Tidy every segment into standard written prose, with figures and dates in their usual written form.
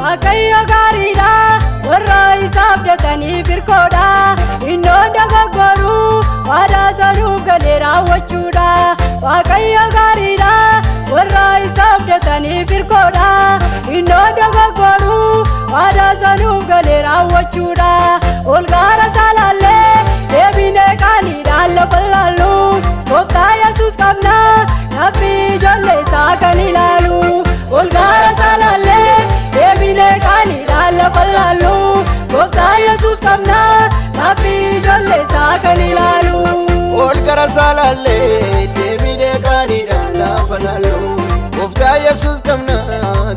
Waaqayyo gaariidha warra isa abdataniif hirkoodha. Innoon dogoggoru waadaa sanuuf galee raawwachuudha. Waaqayyo gaariidha warra isa abdataniif hirkoodha. Innoon dogoggoru waadaa sanuuf galee raawwachuudha. Ol gaara salaallee deebinee qaaniidhaan lafa laallu. Gooftaa Yesuus qabna nabii ijoollee isaa kan ilaalu. Ol gaara salaallee deebinee qaaniidhaan lafa laallu. Gooftaa Yesuus qabna nabii ijoollee isaa kan ilaalu. Ol gaara salaallee deebinee qaaniidhaan lafa laallu. Gooftaa Yesuus qabna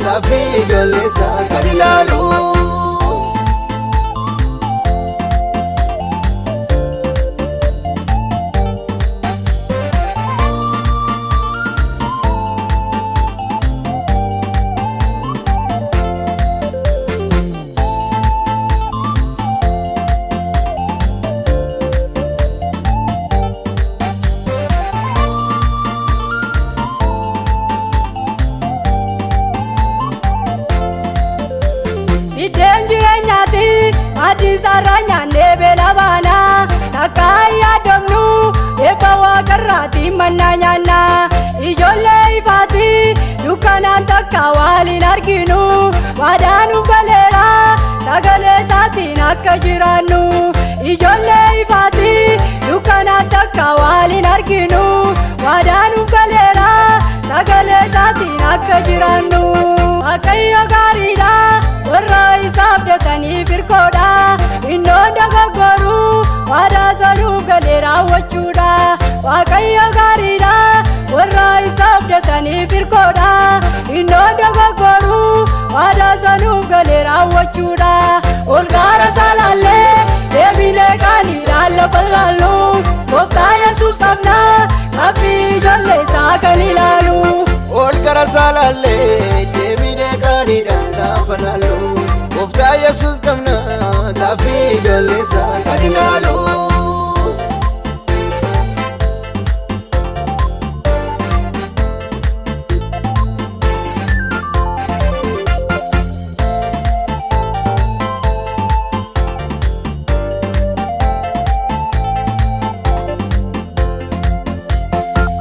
nabii ijoollee isaa kan ilaalu. Iddeen jireenyaati adiisarraa nyaannee beela baana. Takka yaadamnu eebba waaqarraati mannaa nyaanna. Ijoollee ifaati dukkanaan takka waliin arginu. Waadaan nuuf galeera sagalee isaatiin akka jiraannu. Ijoollee ifaati dukkanaan takka waliin arginu. Waadaan nuuf galeera sagalee isaatiin akka jiraannu. Waaqayyo gaariidha warra isa abdataniif hirkoodha. Innoon dogoggoru waadaa sanuuf galee raawwachuudha. Waaqayyo gaariidha warra isa abdataniif hirkoodha. Innoon dogoggoru waadaa sanuuf galee raawwachuudha. Ol gaara salaallee deebinee qaaniidhaan lafa laallu. Gooftaa Yesuus qabna nabii ijoollee isaa kan ilaalu. Ol gaara salaallee deebinee qaaniidhaan lafa laallu. Gooftaa Yesuus qabna nabii ijoollee isaa kan ilaalu.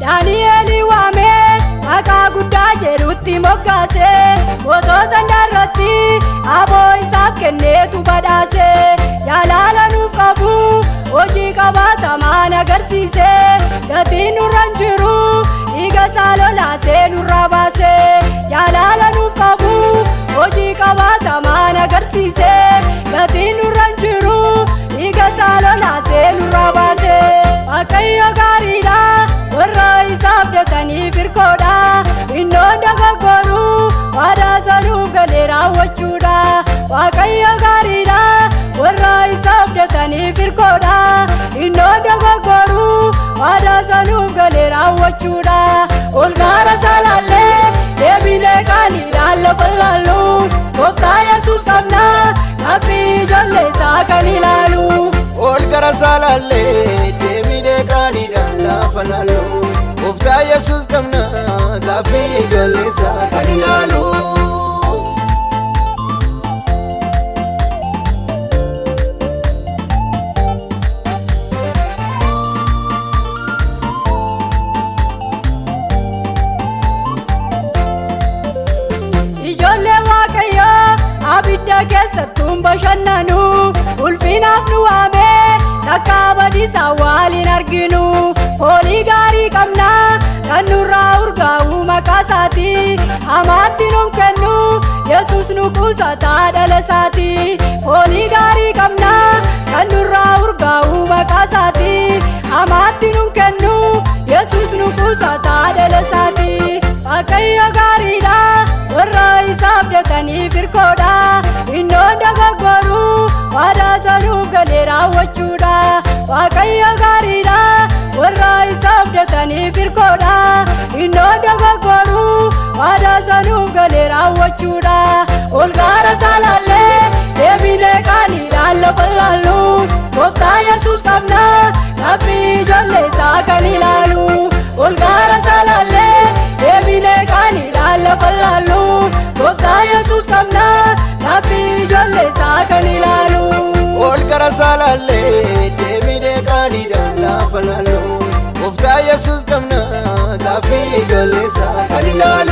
Daani'eel waamee maqaa guddaa jedhutti moggaase. Mootota ndarratti aboo isaaf kenneetu badhaase. Jaalala nuuf qabu hojii qabatamaan agarsiise. Gatiin nurra hin jiru dhiiga isaa lolaasee nurraa baase. Jaalala nuuf qabu hojii qabatamaan agarsiise. Gatiin nurra hin jiru dhiiga isaa lolaasee nurraa baase. Waaqayyo gaariidha warra isa abdataniif hirkoodha. Innoon dogoggoru waadaa sanuuf galee raawwachuudha. Waaqayyo gaariidha warra isa abdataniif hirkoodha. Innoon dogoggoru waadaa sanuuf galee raawwachuudha. Ol gaara salaallee deebinee qaaniidhaan lafa laallu. Gooftaa Yesuus qabna nabii ijoollee isaa kan ilaalu. Ol gaara salaallee deebinee qaaniidhaan lafa laallu. Gooftaa Yesuus qabna nabii ijoollee isaa kan ilaalu. Ijoollee Waaqayyoo abidda keessattuun bashannanu. Ulfinaaf nu waamee takka badiisaa waliin arginu. Foolii gaarii qabna kan nurraa urgaa'u maqaa isaati. Hamaatti nuun kennu Yesuus nu qusataa dhala isaati. Foolii gaarii qabna kan nurraa urgaa'u maqaa isaati. Hamaatti nuun kennu Yesuus nu qusataa dhala isaati. Waaqayyo gaariidha warra isa abdataniif hirkoodha. Innoon dogoggoru waadaa sanuuf galee raawwachuudha. Waaqayyo gaariidha warra isa abdataniif hirkoodha. Innoon dogoggoru waadaa sanuuf galee raawwachuudha. Ol gaara salaallee deebinee qaaniidhaan lafa laallu. Gooftaa Yesuus qabna nabii ijoollee isaa kan ilaalu. Ol gaara salaallee deebinee qaaniidhaan lafa laallu. Gooftaa Yesuus qabna Yesuus qabna gaaffii ijoollee isaa kan ilaalu.